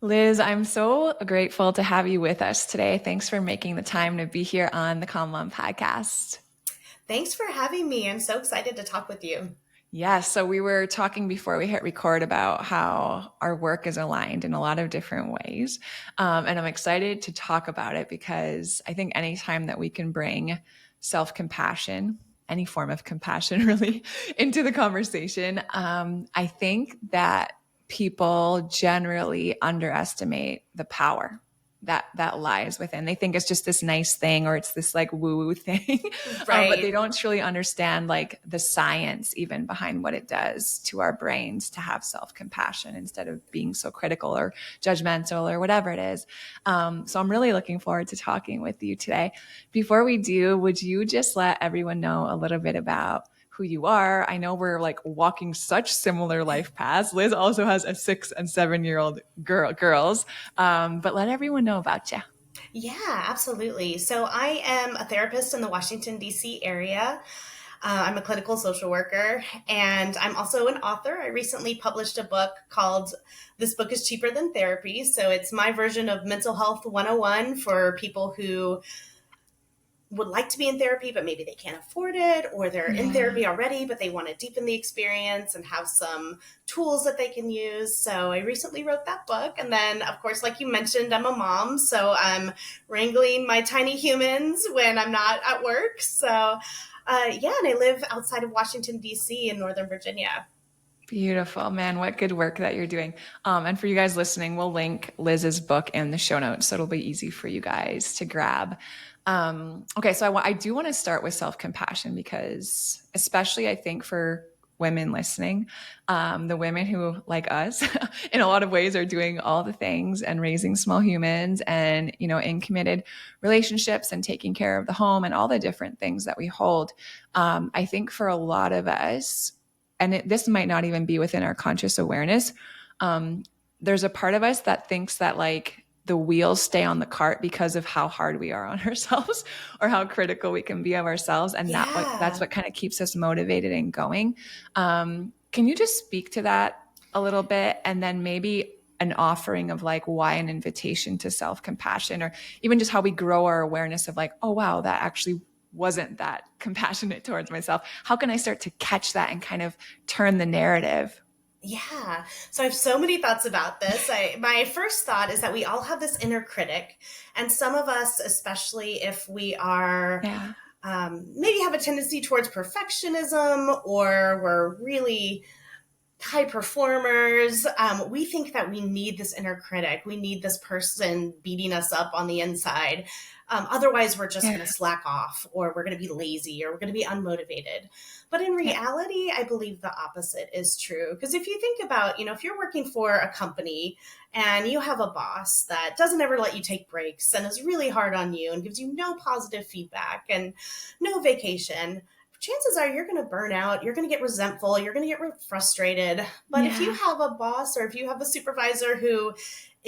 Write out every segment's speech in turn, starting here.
Liz, I'm so grateful to have you with us today. Thanks for making the time to be here on the Calm Mom podcast. Thanks for having me. I'm so excited to talk with you. Yes, so we were talking before we hit record about how our work is aligned in a lot of different ways. And I'm excited to talk about it because I think anytime that we can bring self compassion, any form of compassion really, into the conversation, I think that people generally underestimate the power that lies within. They think it's just this nice thing or it's this like woo woo thing, but they Right. don't truly understand like the science even behind what it does to our brains to have self compassion instead of being so critical or judgmental or whatever it is. So I'm really looking forward to talking with you today. Before we do, would you just let everyone know a little bit about who you are? I know we're like walking such similar life paths. Liz also has a 6 and 7 year old girls, but let everyone know about you. Yeah, absolutely. So I am a therapist in the Washington, D.C. area. I'm a clinical social worker and I'm also an author. I recently published a book called This Book is Cheaper Than Therapy. So it's my version of Mental Health 101 for people who would like to be in therapy, but maybe they can't afford it, or they're in Yeah. therapy already, but they want to deepen the experience and have some tools that they can use. So I recently wrote that book. And then, of course, like you mentioned, I'm a mom. So I'm wrangling my tiny humans when I'm not at work. So, yeah, and I live outside of Washington, D.C. in Northern Virginia. Beautiful, man. What good work that you're doing. And for you guys listening, we'll link Liz's book in the show notes. So it'll be easy for you guys to grab. Okay. So I do want to start with self compassion because, especially I think for women listening, the women who, like us, in a lot of ways are doing all the things and raising small humans and, in committed relationships and taking care of the home and all the different things that we hold. I think for a lot of us, and this might not even be within our conscious awareness. Um, there's a part of us that thinks that like the wheels stay on the cart because of how hard we are on ourselves or how critical we can be of ourselves, and that's Yeah. what kind of keeps us motivated and going. Can you just speak to that a little bit, and then maybe an offering of like why an invitation to self compassion, or even just how we grow our awareness of like, oh wow, that actually wasn't that compassionate towards myself. How can I start to catch that and kind of turn the narrative? Yeah. So I have so many thoughts about this. My first thought is that we all have this inner critic, and some of us, especially if we are Yeah. maybe have a tendency towards perfectionism or we're really high performers, we think that we need this inner critic. We need this person beating us up on the inside. Otherwise, we're just Yeah. going to slack off, or we're going to be lazy, or we're going to be unmotivated. But in Yeah. reality, I believe the opposite is true. Because if you think about, if you're working for a company and you have a boss that doesn't ever let you take breaks and is really hard on you and gives you no positive feedback and no vacation, chances are you're going to burn out, you're going to get resentful, you're going to get frustrated. But if you Yeah. have a boss or if you have a supervisor who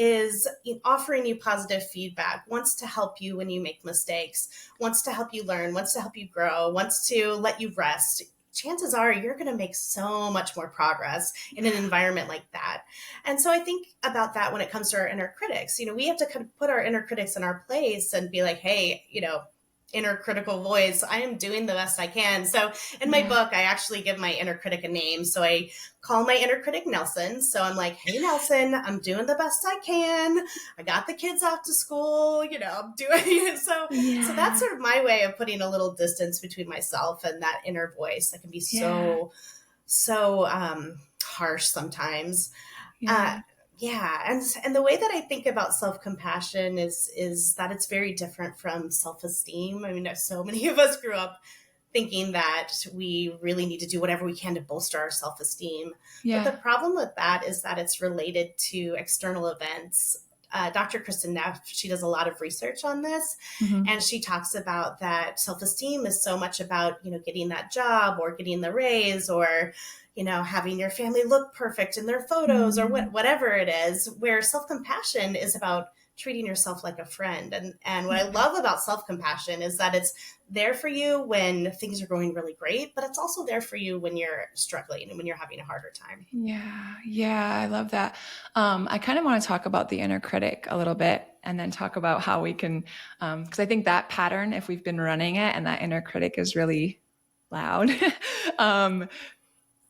is offering you positive feedback, wants to help you when you make mistakes, wants to help you learn, wants to help you grow, wants to let you rest, chances are you're going to make so much more progress in an environment like that. And so I think about that when it comes to our inner critics. We have to kind of put our inner critics in our place and be like, hey, inner critical voice, I am doing the best I can. So in my Yeah. book, I actually give my inner critic a name. So I call my inner critic Nelson. So I'm like, hey, Nelson, I'm doing the best I can. I got the kids off to school, I'm doing it. So that's Yeah. sort of my way of putting a little distance between myself and that inner voice that can be Yeah. so harsh sometimes. Uh, Yeah. yeah, and the way that I think about self compassion is that it's very different from self esteem. I mean, so many of us grew up thinking that we really need to do whatever we can to bolster our self esteem. But the Yeah. problem with that is that it's related to external events. Dr. Kristen Neff, she does a lot of research on this, Hmm. and she talks about that self-esteem is so much about, getting that job or getting the raise or, having your family look perfect in their photos or Mm. whatever it is, where self-compassion is about treating yourself like a friend. And what I love about self-compassion is that it's there for you when things are going really great, but it's also there for you when you're struggling and when you're having a harder time. Yeah, yeah, I love that. I kind of want to talk about the inner critic a little bit and then talk about how we can, because I think that pattern, if we've been running it and that inner critic is really loud, um,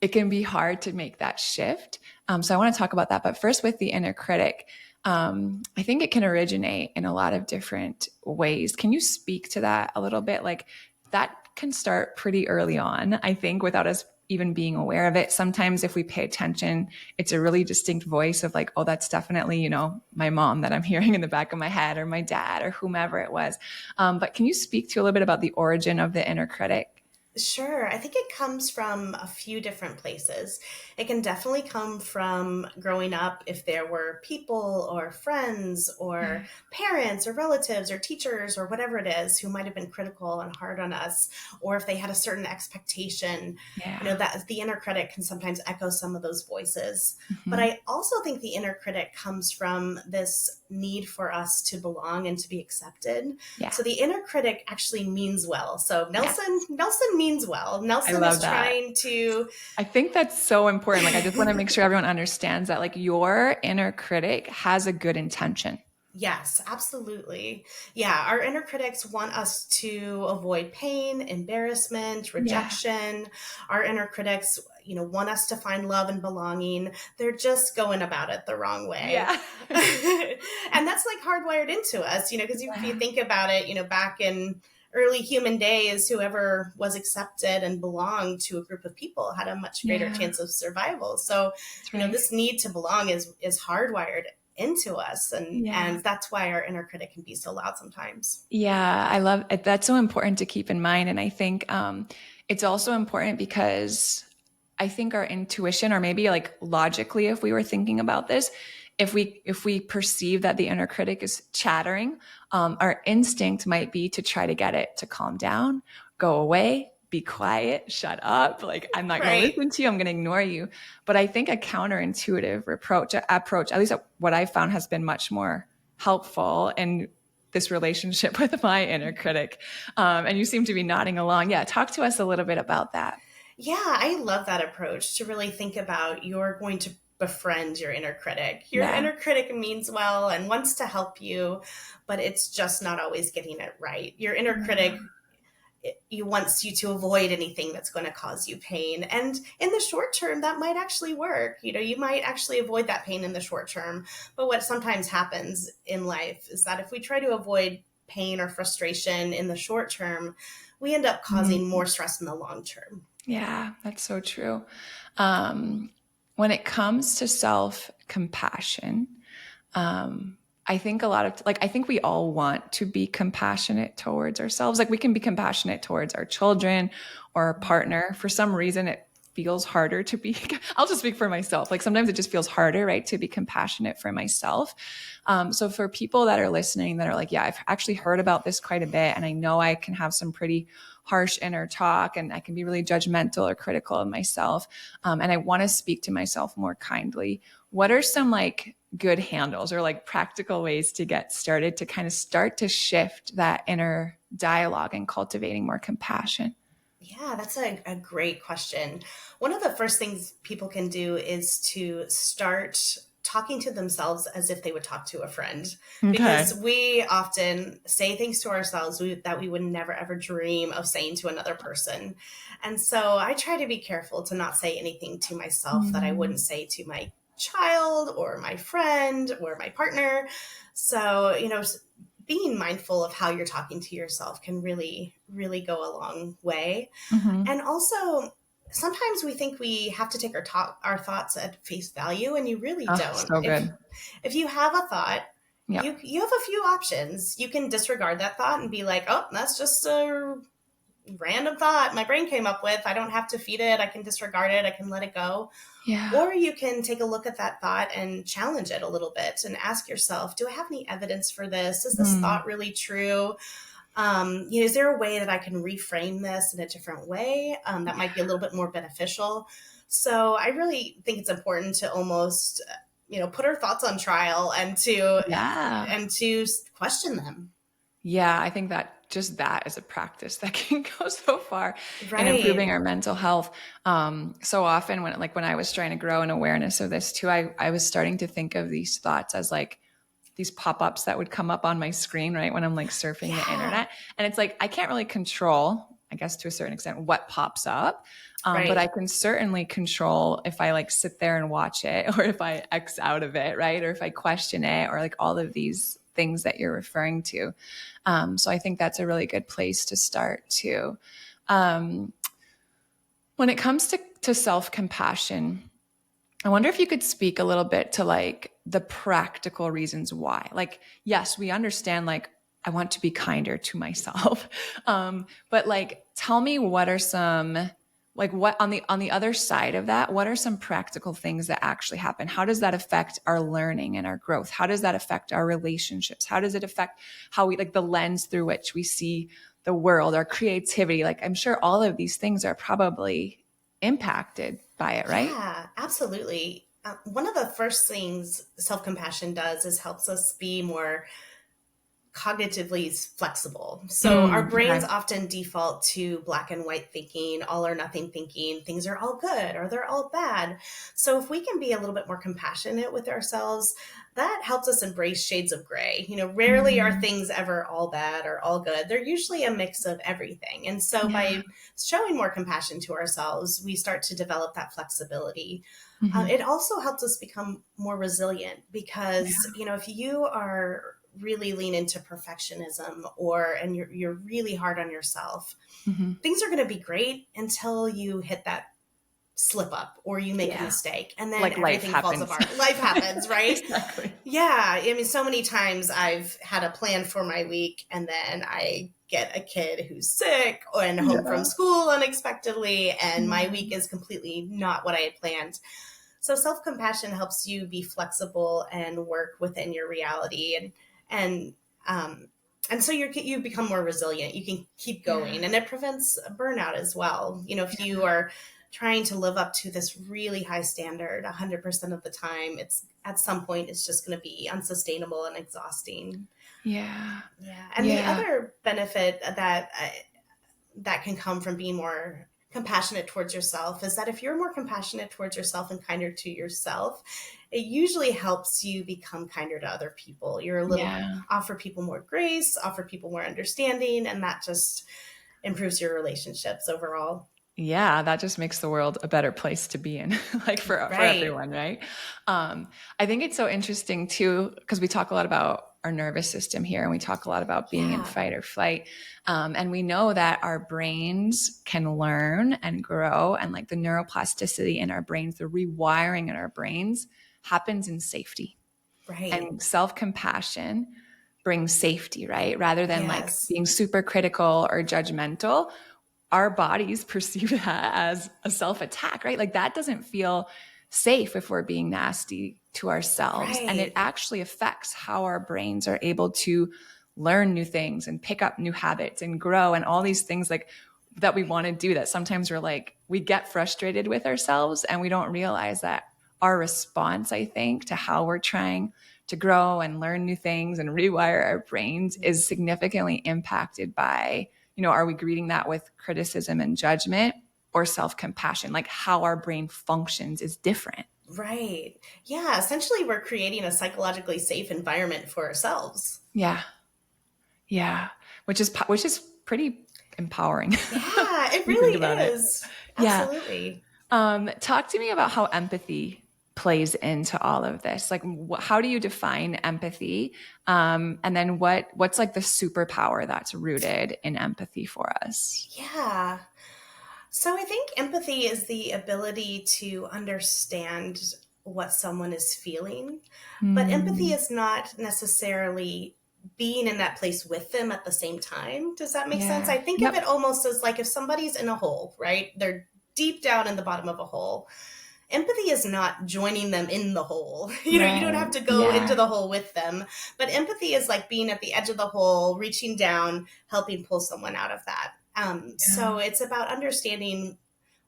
it can be hard to make that shift. So I want to talk about that. But first, with the inner critic, I think it can originate in a lot of different ways. Can you speak to that a little bit? Like that can start pretty early on, I think, without us even being aware of it. Sometimes if we pay attention, it's a really distinct voice of like, oh, that's definitely, my mom that I'm hearing in the back of my head, or my dad, or whomever it was. But can you speak to a little bit about the origin of the inner critic? Sure. I think it comes from a few different places. It can definitely come from growing up, if there were people or friends or parents or relatives or teachers or whatever it is who might have been critical and hard on us, or if they had a certain expectation, Yeah. that the inner critic can sometimes echo some of those voices. But Mm-hmm. I also think the inner critic comes from this need for us to belong and to be accepted. Yeah. So the inner critic actually means well. So Yeah. Nelson means well. I Nelson love is that. trying to I think that's so important. Like, I just want to make sure everyone understands that, like, your inner critic has a good intention. Yes, absolutely. Yeah, our inner critics want us to avoid pain, embarrassment, Yeah. rejection. Our inner critics, want us to find love and belonging. They're just going about it the wrong way. Yeah. And that's like hardwired into us, because if you think about it, back in early human days, whoever was accepted and belonged to a group of people had a much greater Yeah. chance of survival. So, That's right. this need to belong is hardwired into us, and Yeah. and that's why our inner critic can be so loud sometimes. Yeah. I love it. That's so important to keep in mind. And I think it's also important because I think our intuition, or maybe like logically, if we were thinking about this, if we perceive that the inner critic is chattering, our instinct might be to try to get it to calm down, go away, be quiet, shut up. Like, I'm not going to Right. listen to you. I'm going to ignore you. But I think a counterintuitive approach, at least what I found, has been much more helpful in this relationship with my inner critic. And you seem to be nodding along. Yeah, talk to us a little bit about that. Yeah, I love that approach, to really think about you're going to befriend your inner critic. Your Yeah. inner critic means well and wants to help you, but it's just not always getting it right. Your inner critic, you wants you to avoid anything that's going to cause you pain. And in the short term, that might actually work. You might actually avoid that pain in the short term. But what sometimes happens in life is that if we try to avoid pain or frustration in the short term, we end up causing Mhm. more stress in the long term. Yeah, that's so true. Um, when it comes to self compassion, I think I think we all want to be compassionate towards ourselves. Like, we can be compassionate towards our children or our partner. For some reason, it feels harder to be, I'll just speak for myself. Like, sometimes it just feels harder, right, to be compassionate for myself. So for people that are listening that are like, yeah, I've actually heard about this quite a bit, and I know I can have some pretty harsh inner talk, and I can be really judgmental or critical of myself. And I want to speak to myself more kindly. What are some like good handles or like practical ways to get started to kind of start to shift that inner dialogue and cultivating more compassion? Yeah, that's a great question. One of the first things people can do is to start talking to themselves as if they would talk to a friend, Okay. because we often say things to ourselves that we would never ever dream of saying to another person. And so I try to be careful to not say anything to myself that I wouldn't Mm. say to my child or my friend or my partner. So, being mindful of how you're talking to yourself can really, really go a long way. Mm-hmm. And also, sometimes we think we have to take our thoughts at face value, and you really Oh, don't. so If good. if you have a thought, Yeah. you have a few options. You can disregard that thought and be like, "Oh, that's just a random thought my brain came up with. I don't have to feed it. I can disregard it. I can let it go." Yeah. Or you can take a look at that thought and challenge it a little bit and ask yourself, do I have any evidence for this? Is this Mm. thought really true? Is there a way that I can reframe this in a different way that might be a little bit more beneficial? So I really think it's important to almost put our thoughts on trial Yeah. and to question them. Yeah, I think that just that is a practice that can go so far in improving Right. our mental health. So often when I was trying to grow an awareness of this too, I was starting to think of these thoughts as like these pop-ups that would come up on my screen, right? When I'm like surfing the Yeah. internet. And it's like, I can't really control, I guess to a certain extent, what pops up. But I Right. can certainly control if I like sit there and watch it or if I X out of it, right? Or if I question it or like all of these things that you're referring to. So I think that's a really good place to start too. Um, when it comes to self-compassion, I wonder if you could speak a little bit to like the practical reasons why. Like, yes, we understand like I want to be kinder to myself. But like tell me what are some like what on the other side of that, what are some practical things that actually happen? How does that affect our learning and our growth? How does that affect our relationships? How does it affect how we like the lens through which we see the world, our creativity? Like I'm sure all of these things are probably impacted by it, right? Yeah, absolutely. One of the first things self compassion does is helps us be more cognitively flexible. So our brains Okay. often default to black and white thinking, all or nothing thinking, things are all good or they're all bad. So if we can be a little bit more compassionate with ourselves, that helps us embrace shades of gray. Rarely are Mhm. things ever all bad or all good. They're usually a mix of everything. And so Yeah. by showing more compassion to ourselves, we start to develop that flexibility. Mhm. It also helps us become more resilient because, Yeah. if you are really lean into perfectionism and you're really hard on yourself, Mhm. things are going to be great until you hit that slip up or you make a Yeah. mistake and then Like life everything falls happens. apart. Life happens, right? Exactly. Yeah. I mean, so many times I've had a plan for my week and then I get a kid who's sick and home from Yeah. school unexpectedly, and my Yeah. week is completely not what I had planned. So self compassion helps you be flexible and work within your reality, and um, and so you become more resilient. You can keep Yeah. going, and it prevents burnout as well. If you are trying to live up to this really high standard 100% of the time, it's at some point it's just going to be unsustainable and exhausting. Yeah. Yeah, and the Yeah. other benefit that can come from being more compassionate towards yourself is that if you're more compassionate towards yourself and kinder to yourself, it usually helps you become kinder to other people. You're a little Yeah. offer people more grace, offer people more understanding, and that just improves your relationships overall. Yeah, that just makes the world a better place to be in, like for Right. everyone, right? I think it's so interesting too, because we talk a lot about our nervous system here, and we talk a lot about being in Yeah. fight or flight, and we know that our brains can learn and grow, and like the neuroplasticity in our brains, the rewiring in our brains, happens in safety. Right. And self compassion brings safety, right? Rather than like Yes. being super critical or judgmental, our bodies perceive that as a self attack, right? Like that doesn't feel safe if we're being nasty to ourselves. And it Right. actually affects how our brains are able to learn new things and pick up new habits and grow and all these things like that we want to do that sometimes we're like, we get frustrated with ourselves and we don't realize that our response, I think, to how we're trying to grow and learn new things and rewire our brains is significantly impacted by, are we greeting that with criticism and judgment or self-compassion? Like how our brain functions is different. Right. Yeah. Essentially, we're creating a psychologically safe environment for ourselves. Yeah. Yeah. Which is pretty empowering Yeah, it if you think really about it. is. Yeah. Absolutely. Talk to me about how empathy plays into all of this. Like, how do you define empathy? And then what's like the superpower that's rooted in empathy for us? Yeah. So I think empathy is the ability to understand what someone is feeling, but empathy Mm, is not necessarily being in that place with them at the same time. Does that make sense? yeah. I think of it Yep. almost as like if somebody's in a hole, right? They're deep down in the bottom of a hole. Empathy is not joining them in the hole. You don't have Right. to go into Yeah. the hole with them, but empathy is like being at the edge of the hole, reaching down, helping pull someone out of that. So Yeah. it's about understanding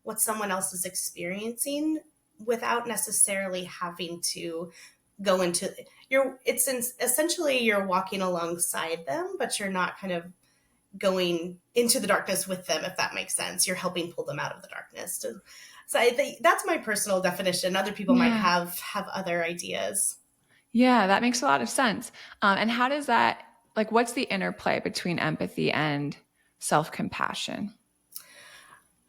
what someone else is experiencing without necessarily having to go into essentially you're walking alongside them, but you're not kind of going into the darkness with them, if that makes sense. You're helping pull them out of the darkness. So I think that's my personal definition. Other people might Yeah. have other ideas. Yeah, that makes a lot of sense. And how does that, like, what's the interplay between empathy and self-compassion?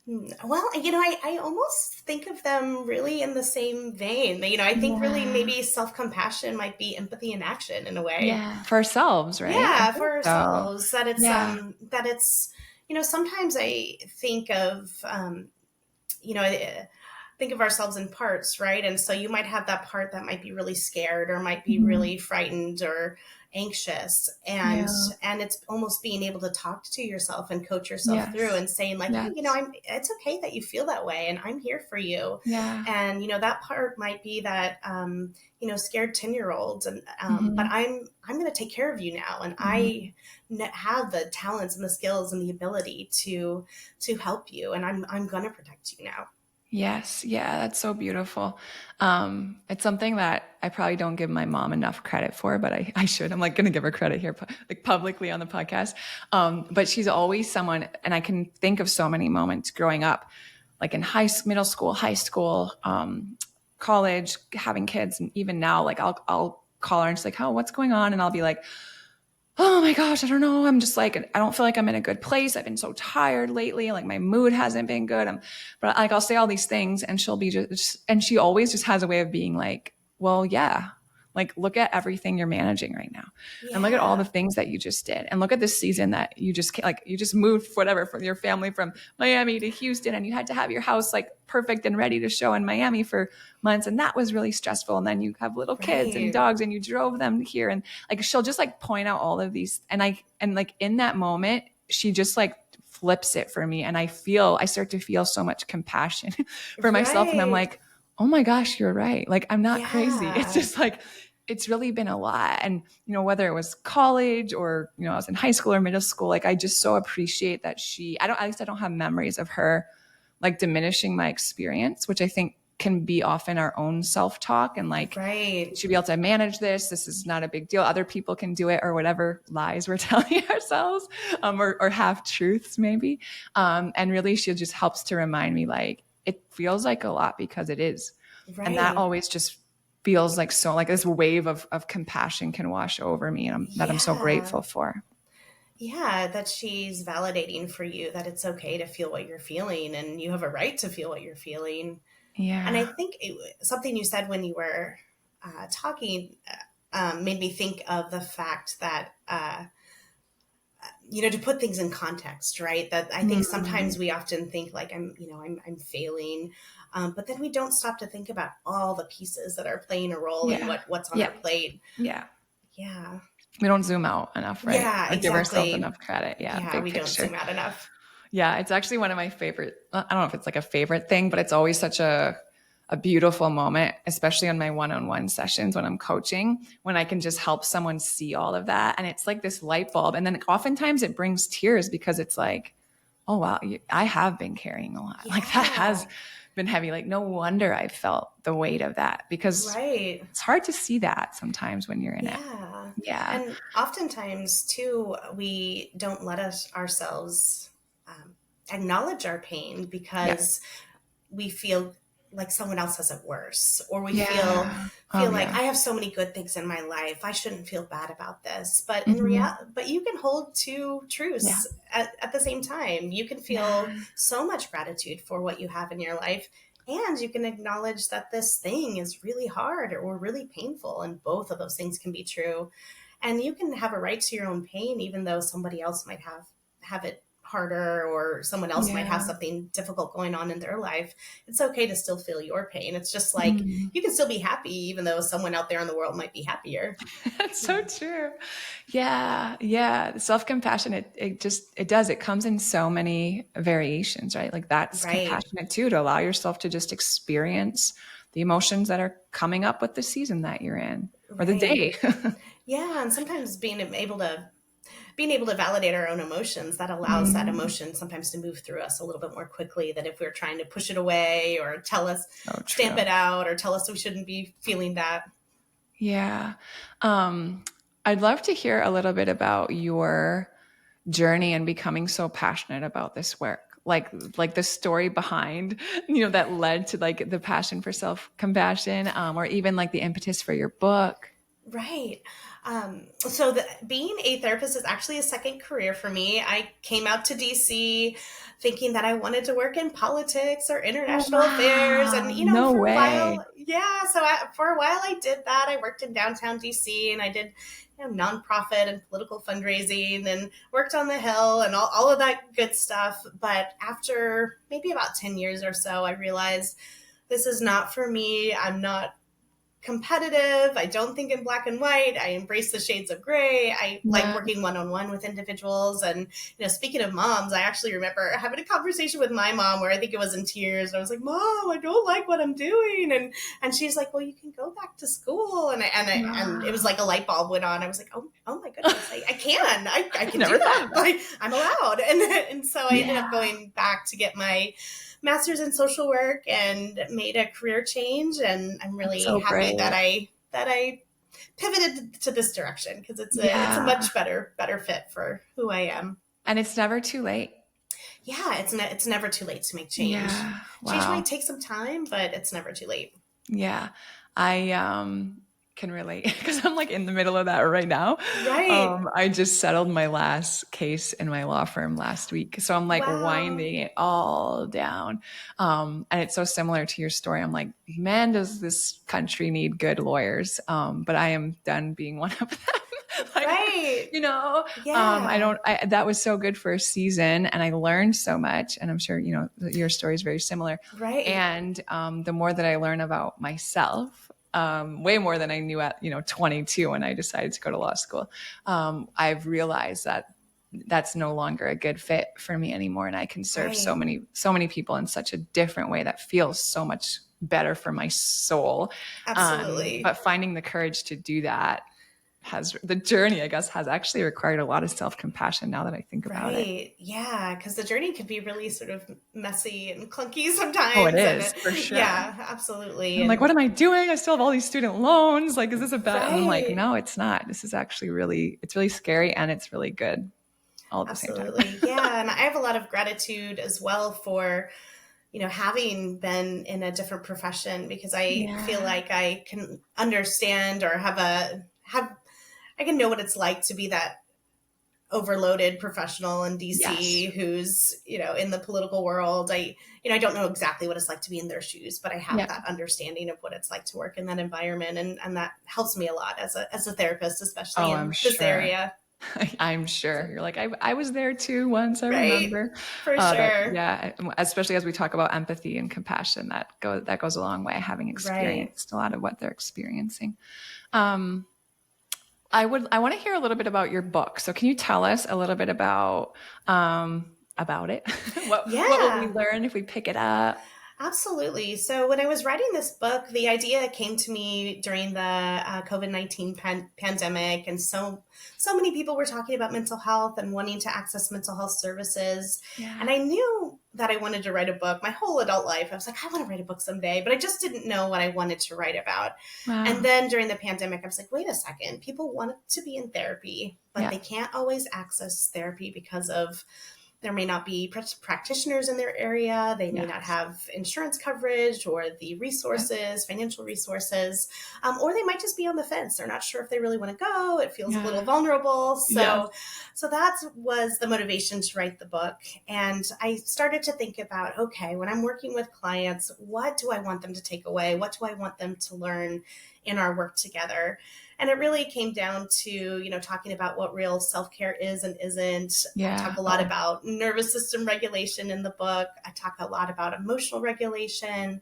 Well, I almost think of them really in the same vein. I think really Yeah. maybe self-compassion might be empathy in action in a way. Yeah. For ourselves, right? I Yeah, think for so. ourselves. That it's Yeah. that it's sometimes I think of think of ourselves in parts, right? And so you might have that part that might be really scared or might be Mhm. really frightened or anxious, and Yeah. it's almost being able to talk to yourself and coach yourself through Yes. and saying like, hey, Yes. it's okay that you feel that way and I'm here for you. Yeah. And that part might be that scared 10-year-old, and but Hmm. I'm going to take care of you now, and Hmm. have the talents and the skills and the ability to help you, and I'm going to protect you now. Yes. Yeah. That's so beautiful. It's something that I probably don't give my mom enough credit for, but I should. I'm like going to give her credit here, like publicly on the podcast. But she's always someone, and I can think of so many moments growing up, like in middle school, high school, college, having kids, and even now, like I'll call her and she's like, "Oh, what's going on?" And I'll be like, oh my gosh, I don't know. I'm just like, I don't feel like I'm in a good place. I've been so tired lately. Like my mood hasn't been good. But like, I'll say all these things and she'll be and she always just has a way of being like, well, yeah, like look at everything you're managing right now and look at all the Yeah. things that you just did. And look at this season that you just moved whatever from your family from Miami to Houston and you had to have your house like perfect and ready to show in Miami for months. And that was really stressful. And then you have little kids and Right. dogs and you drove them here. And like she'll just like point out all of these and like in that moment she just like flips it for me and I start to feel so much compassion for myself and I'm Right. like, oh my gosh, you're right, like I'm not crazy. It's Yeah. just like it's really been a lot. And whether it was college or I was in high school or middle school, like I just so appreciate that at least I don't have memories of her like diminishing my experience, which I think can be often our own self-talk and like Right. you should be able to manage this. This is not a big deal. Other people can do it, or whatever lies we're telling ourselves, or half truths maybe. And really, she just helps to remind me like it feels like a lot because it is, and that Right. always just feels like so like this wave of compassion can wash over me, and I'm so Yeah. grateful for. Yeah, that she's validating for you that it's okay to feel what you're feeling and you have a right to feel what you're feeling. And I Yeah. think something you said when you were talking made me think of the fact that to put things in context, right? That I think Mm, sometimes we often think like I'm failing, but then we don't stop to think about all the pieces that are playing a role in yeah. what's on Yeah. our plate. Yeah. Yeah, We don't zoom out enough, right? yeah, Or give ourselves exactly. enough credit. Yeah. Yeah, Big we don't picture. zoom out enough. Yeah, it's actually one of my favorite. I don't know if it's like a favorite thing, but it's always such a beautiful moment, especially on my one-on-one sessions when I'm coaching, when I can just help someone see all of that. And it's like this light bulb. And then oftentimes it brings tears because it's like, oh wow, I have been carrying a lot. Like that has Yeah, been heavy. Like no wonder I felt the weight of that because right. it's hard to see that sometimes when you're in it. Yeah. Yeah. And oftentimes, too, we don't let ourselves acknowledge our pain Yeah. because we feel like someone else has it worse, or we feel Yeah. Oh feel like yeah. I have so many good things in my life, I shouldn't feel bad about this. But in Hmm. reality, but you can hold two Yeah. truths at the same time. You can feel Yeah. so much gratitude for what you have in your life, and you can acknowledge that this thing is really hard or really painful, and both of those things can be true. And you can have a right to your own pain even though somebody else might have it harder, or someone else might have Yeah. something difficult going on in their life. It's okay to still feel your pain. It's just like Mhm. you can still be happy even though someone out there in the world might be happier. That's so Yeah. true. Yeah, yeah. Self-compassion, it does. It comes in so many variations, right? Like that's Right. compassionate too, to allow yourself to just experience the emotions that are coming up with the season that you're in or the Right. day. Yeah, and sometimes being able to being able to validate our own emotions, that allows that Mm, emotion sometimes to move through us a little bit more quickly than if we are trying to push it away or tell us, so stamp true. it out, or tell us we shouldn't be feeling that. Yeah. Um, I'd love to hear a little bit about your journey and becoming so passionate about this work. Like the story behind, that led to like the passion for self-compassion, or even like the impetus for your book. Right. Being a therapist is actually a second career for me. I came out to DC thinking that I wanted to work in politics or Oh, international affairs. And, wow. No for a way. while, yeah. For a while I did that. I worked in downtown DC, and I did, nonprofit and political fundraising, and worked on the Hill and all of that good stuff. But after maybe about 10 years or so, I realized this is not for me. I'm not competitive. I don't think in black and white. I embrace the shades of gray. I like Yeah. working one-on-one with individuals. And, speaking of moms, I actually remember having a conversation with my mom where I think it was in tears. I was like, Mom, I don't like what I'm doing. And she's like, well, you can go back to school. And it was Wow. like a light bulb went on. I was like, oh my goodness, I can. I can do Never thought that. of that. I'm allowed. And so I ended up Yeah. going back to get my master's in social work and made a career change. And I'm That's really so happy brave. that I pivoted to this direction, because it's a Yeah. much better fit for who I am. And it's never too late. Yeah, it's never too late to make change. Yeah. Change Wow. might take some time, but it's never too late. Yeah. I can relate because I'm like in the middle of that right now. Right. I just settled my last case in my law firm last week. So I'm like Wow. winding it all down. And it's so similar to your story. I'm like, man, does this country need good lawyers? But I am done being one of them. like, Right. I Yeah. don't, that was so good for a season and I learned so much. And I'm sure, your story is very similar. Right. And the more that I learn about myself, way more than I knew at 22 when I decided to go to law school, I've realized that that's no longer a good fit for me anymore, and I can serve so Right. many people in such a different way that feels so much better for my soul. Absolutely. But finding the courage to do that has the journey, I guess, has actually required a lot of self-compassion now that I think about it. Right. Yeah. Because the journey can be really sort of messy and clunky Oh, it sometimes. And is for sure. yeah, absolutely. I'm like, And what am I doing? I still have all these student loans. Like, is this a bad? And I'm like, right. no, it's not. This is actually it's really scary and it's really good all at the same time. Absolutely. Yeah. And I have a lot of gratitude as well for, having been in a different profession, because I feel Yeah. like I can understand, or I can know what it's like to be that overloaded professional in Yes. DC who's, in the political world. I don't know exactly what it's like to be in their shoes, but I have Yeah. that understanding of what it's like to work in that environment. And that helps me a lot as a therapist, especially Oh, I'm in this sure. area. I'm sure. You're like, I was there too once. I Right. remember. For That, sure. yeah. Especially as we talk about empathy and compassion, that goes a long way. Having Right. experienced a lot of what they're experiencing. Um, I want to hear a little bit about your book. So can you tell us a little bit about it? What will we Yeah. learn if we pick it up? Absolutely. So when I was writing this book, the idea came to me during the COVID-19 pandemic, and so many people were talking about mental health and wanting to access mental health services. And Yeah. I knew that I wanted to write a book my whole adult life. I was like, I want to write a book someday, but I just didn't know what I wanted to write about. And Wow. then during the pandemic, I was like, wait a second, people want to be in therapy, but Yeah. they can't always access therapy because of there may not be practitioners in their area. They may not Yes. have insurance coverage or the Yeah. resources, financial resources, or they might just be on the fence. They're not sure if they really want to go. It feels a little Yeah. vulnerable. Yes. So that was the motivation to write the book. And I started to think about, okay, when I'm working with clients, what do I want them to take away? What do I want them to learn in our work together? And it really came down to, talking about what real self-care is and isn't. I talk Yeah. a lot Oh, about nervous system regulation in the book. I talk a lot about emotional regulation,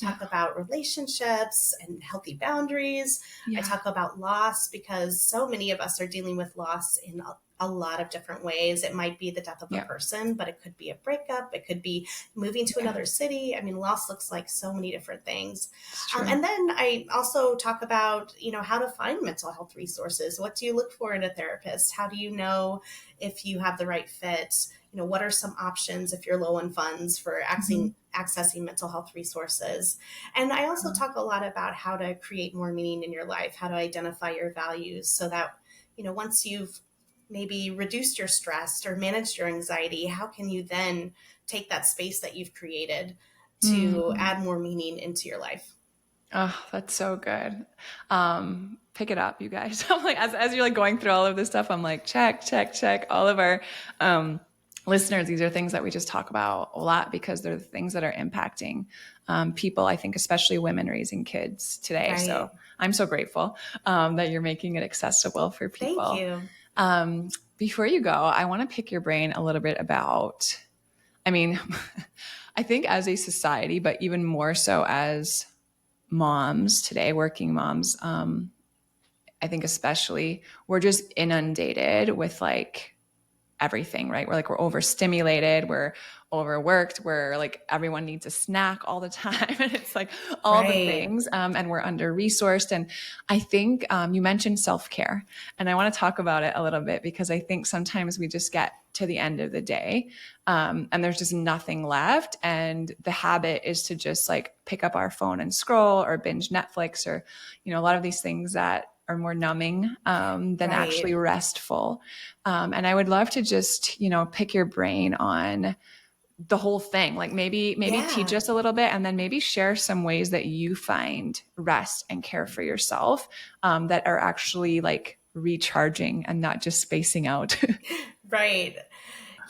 talk about relationships and healthy boundaries. I Yeah. talk about loss because so many of us are dealing with loss in a lot of different ways. It might be the death of a Yeah. person, but it could be a breakup. It could be moving to another city. I mean, loss looks like so many different things. It's true. And then I also talk about, how to find mental health resources. What do you look for in a therapist? How do you know if you have the right fit? What are some options if you're low on funds for accessing mental health resources? And I also talk a lot about how to create more meaning in your life, how to identify your values so that, once you've maybe reduced your stress or managed your anxiety, how can you then take that space that you've created to add more meaning into your life? Oh, that's so good. Pick it up, you guys. I'm like, as you're like going through all of this stuff, I'm like, check, check, check. All of our listeners, these are things that we just talk about a lot because they're the things that are impacting people, I think, especially women raising kids today. Right. So I'm so grateful that you're making it accessible for people. Thank you. Before you go, I want to pick your brain a little bit about, I mean, I think as a society, but even more so as moms today, working moms, I think especially, we're just inundated with like everything, right? We're overstimulated, we're overworked, we're like everyone needs a snack all the time. And it's like all the things. And we're under resourced. And I think you mentioned self-care. And I want to talk about it a little bit because I think sometimes we just get to the end of the day and there's just nothing left. And the habit is to just like pick up our phone and scroll or binge Netflix or, a lot of these things that are more numbing than actually restful. And I would love to just, pick your brain on the whole thing. Like maybe teach us a little bit and then maybe share some ways that you find rest and care for yourself that are actually like recharging and not just spacing out. Right.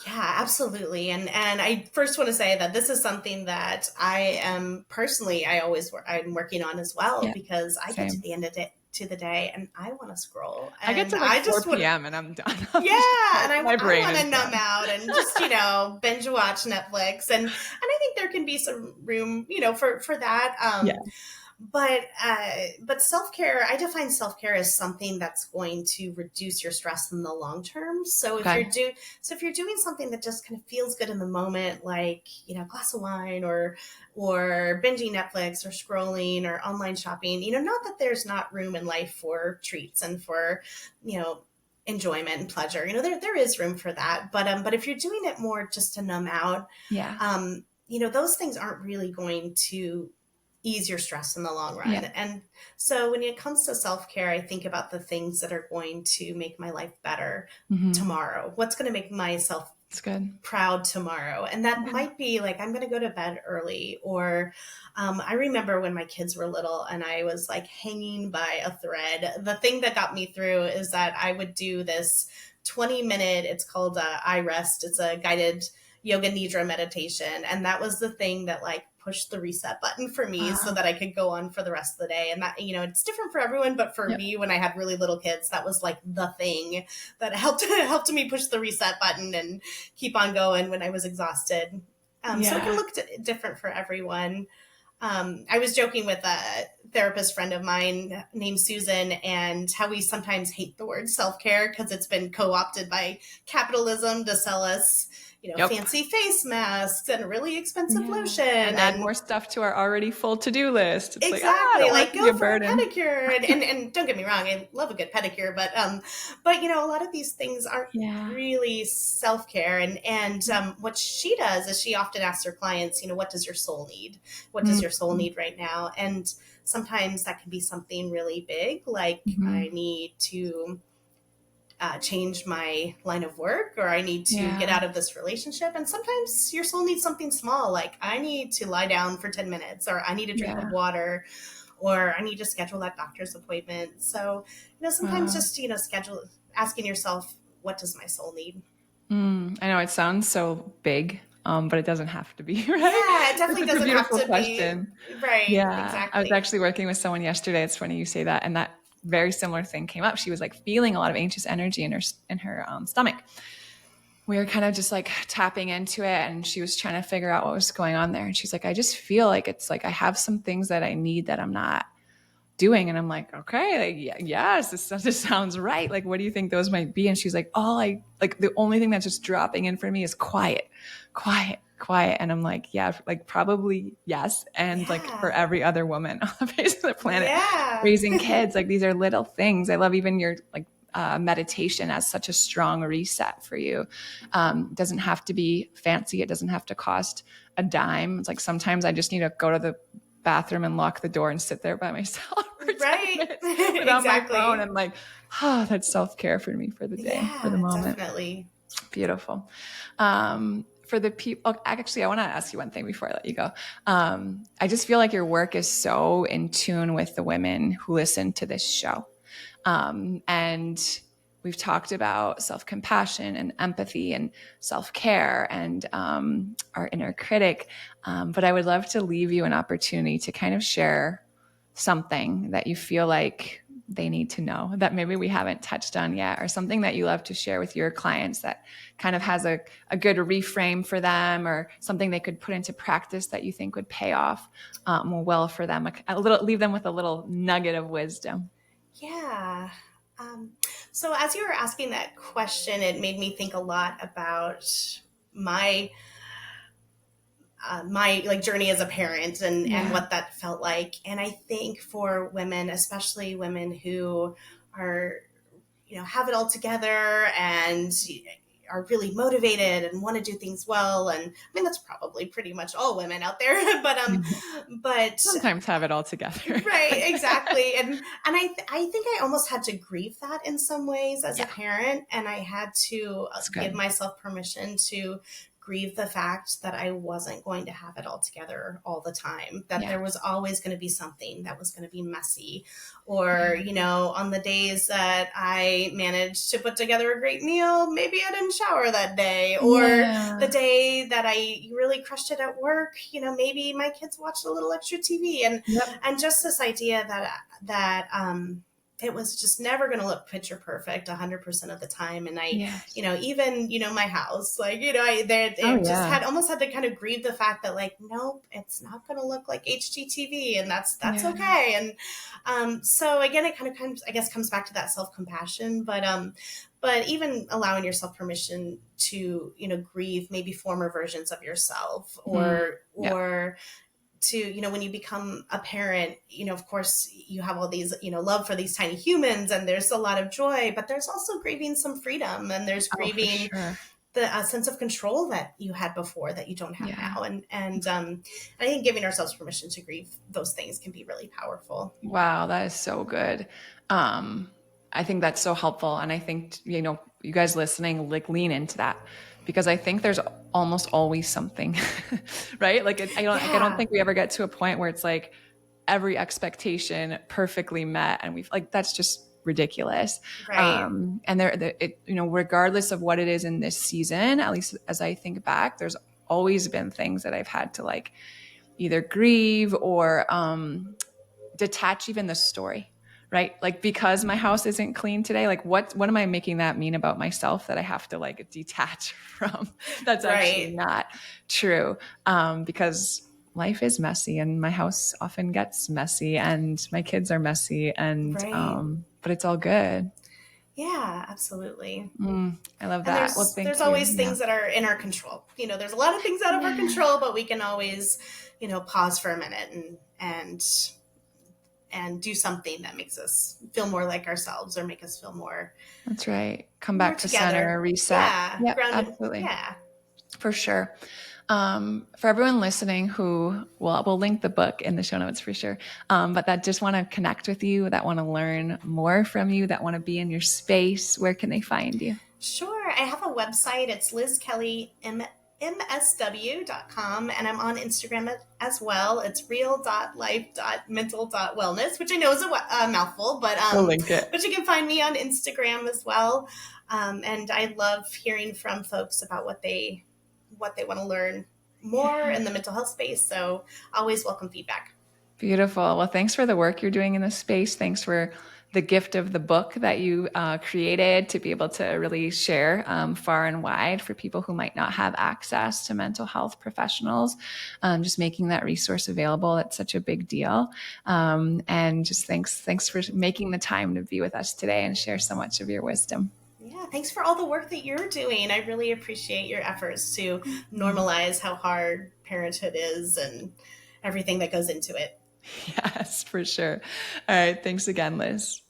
Yeah, absolutely. And I first want to say that this is something that I am personally, I'm working on as well, because I get to the end of the day and I want to scroll. And I get to like 4 p.m. and I'm done. And I My brain want to is numb done. out and just, binge watch Netflix. And I think there can be some room, for that. But self-care, I define self-care as something that's going to reduce your stress in the long term. So if you're doing something that just kind of feels good in the moment, like, a glass of wine or binging Netflix or scrolling or online shopping, not that there's not room in life for treats and for, enjoyment and pleasure. There is room for that. But if you're doing it more just to numb out, those things aren't really going to ease your stress in the long run. And so when it comes to self-care, I think about the things that are going to make my life better tomorrow. What's going to make myself proud tomorrow? And that might be like, I'm going to go to bed early. Or I remember when my kids were little and I was like hanging by a thread. The thing that got me through is that I would do this 20-minute, it's called iRest. It's a guided yoga nidra meditation. And that was the thing that like pushed the reset button for me so that I could go on for the rest of the day. And that, it's different for everyone, but for me, when I had really little kids, that was like the thing that helped me push the reset button and keep on going when I was exhausted. So it can look different for everyone. I was joking with a therapist friend of mine named Susan and how we sometimes hate the word self-care because it's been co-opted by capitalism to sell us, fancy face masks and really expensive lotion. And add more stuff to our already full to-do list. It's exactly. like go for a pedicure. And don't get me wrong, I love a good pedicure, but a lot of these things aren't really self-care. And what she does is she often asks her clients, what does your soul need? What does your soul need right now? And sometimes that can be something really big, like I need to change my line of work, or I need to get out of this relationship. And sometimes your soul needs something small, like I need to lie down for 10 minutes, or I need a drink of water, or I need to schedule that doctor's appointment. So, sometimes just, asking yourself, what does my soul need? I know it sounds so big, but it doesn't have to be, right? Yeah, it definitely doesn't have to question. be. Right. Yeah. Exactly. I was actually working with someone yesterday. It's funny you say that. And that very similar thing came up. She was like feeling a lot of anxious energy in her stomach. we were kind of just like tapping into it, and she was trying to figure out what was going on there. And she's like, I just feel like it's like I have some things that I need that I'm not doing. And I'm like, okay, like, yes, this sounds right. Like, what do you think those might be? And she's like, the only thing that's just dropping in for me is quiet, quiet, quiet. And I'm like, yeah, like probably yes. And like for Yeah. every other woman on the face of the planet Yeah. raising kids, like these are little things. I love even your like meditation as such a strong reset for you. It doesn't have to be fancy. It doesn't have to cost a dime. It's like sometimes I just need to go to the bathroom and lock the door and sit there by myself for 10 Right. minutes without my phone. Exactly. And like, oh, that's self-care for me for the day, for the Yeah, moment. definitely. Beautiful. For the people, actually, I want to ask you one thing before I let you go. I just feel like your work is so in tune with the women who listen to this show. And we've talked about self-compassion and empathy and self-care and our inner critic. But I would love to leave you an opportunity to kind of share something that you feel like they need to know that maybe we haven't touched on yet, or something that you love to share with your clients that kind of has a good reframe for them, or something they could put into practice that you think would pay off well for them, leave them with a little nugget of wisdom. Yeah. Um, so as you were asking that question, it made me think a lot about my my like journey as a parent and Yeah. what that felt like. And I think for women, especially women who are, have it all together and are really motivated and want to do things well, and I mean that's probably pretty much all women out there, but Sometimes have it all together. right, exactly. And I think I almost had to grieve that in some ways as a Yeah, parent, and I had to that's give good. myself permission to grieve the fact that I wasn't going to have it all together all the time, that Yeah. there was always going to be something that was going to be messy, or, Yeah. on the days that I managed to put together a great meal, maybe I didn't shower that day, or the Yeah. day that I really crushed it at work, maybe my kids watched a little extra TV, and Yep. just this idea that it was just never going to look picture perfect 100% of the time. And I, Yes. even, my house, like, Oh it just yeah. had almost had to kind of grieve the fact that like, nope, it's not going to look like HGTV, and that's Yeah. okay. And so again, it kind of comes, I guess, comes back to that self-compassion, but even allowing yourself permission to, grieve maybe former versions of yourself, Mm. or Yep. to, when you become a parent, of course you have all these, love for these tiny humans, and there's a lot of joy, but there's also grieving some freedom, and there's Oh, for grieving sure. the sense of control that you had before that you don't have Yeah. now. And I think giving ourselves permission to grieve those things can be really powerful. Wow, that is so good. Um, I think that's so helpful. And I think, you guys listening, like lean into that, because I think there's almost always something, right? Like I don't Yeah. think we ever get to a point where it's like every expectation perfectly met. And we've like, that's just ridiculous. Right. And regardless of what it is in this season, at least as I think back, there's always been things that I've had to like either grieve or, detach even the story, right? Like because my house isn't clean today, like what am I making that mean about myself that I have to like detach from? That's actually Right. not true. Because life is messy and my house often gets messy and my kids are messy, and Right. but it's all good. Yeah, absolutely. I love And that. Well, there's thank you. always Yeah. things that are in our control. There's a lot of things out of our Yeah. control, but we can always, pause for a minute and do something that makes us feel more like ourselves, or make us feel That's right. Come more back to center, together. reset. Yeah, Yep, grounded. absolutely. Yeah. For sure. For everyone listening who, well, we'll link the book in the show notes for sure, but that just want to connect with you, that want to learn more from you, that want to be in your space, where can they find you? Sure. I have a website. It's lizkellymsw.com, and I'm on Instagram as well. It's real.life.mental.wellness, which I know is a mouthful, We'll link it. but you can find me on Instagram as well. And I love hearing from folks about what they want to learn more Yeah. in the mental health space. So always welcome feedback. Beautiful. Well, thanks for the work you're doing in this space. Thanks for the gift of the book that you created to be able to really share far and wide for people who might not have access to mental health professionals. Just making that resource available, it's such a big deal. And just thanks for making the time to be with us today and share so much of your wisdom. Yeah, thanks for all the work that you're doing. I really appreciate your efforts to normalize how hard parenthood is and everything that goes into it. Yes, for sure. All right. Thanks again, Liz.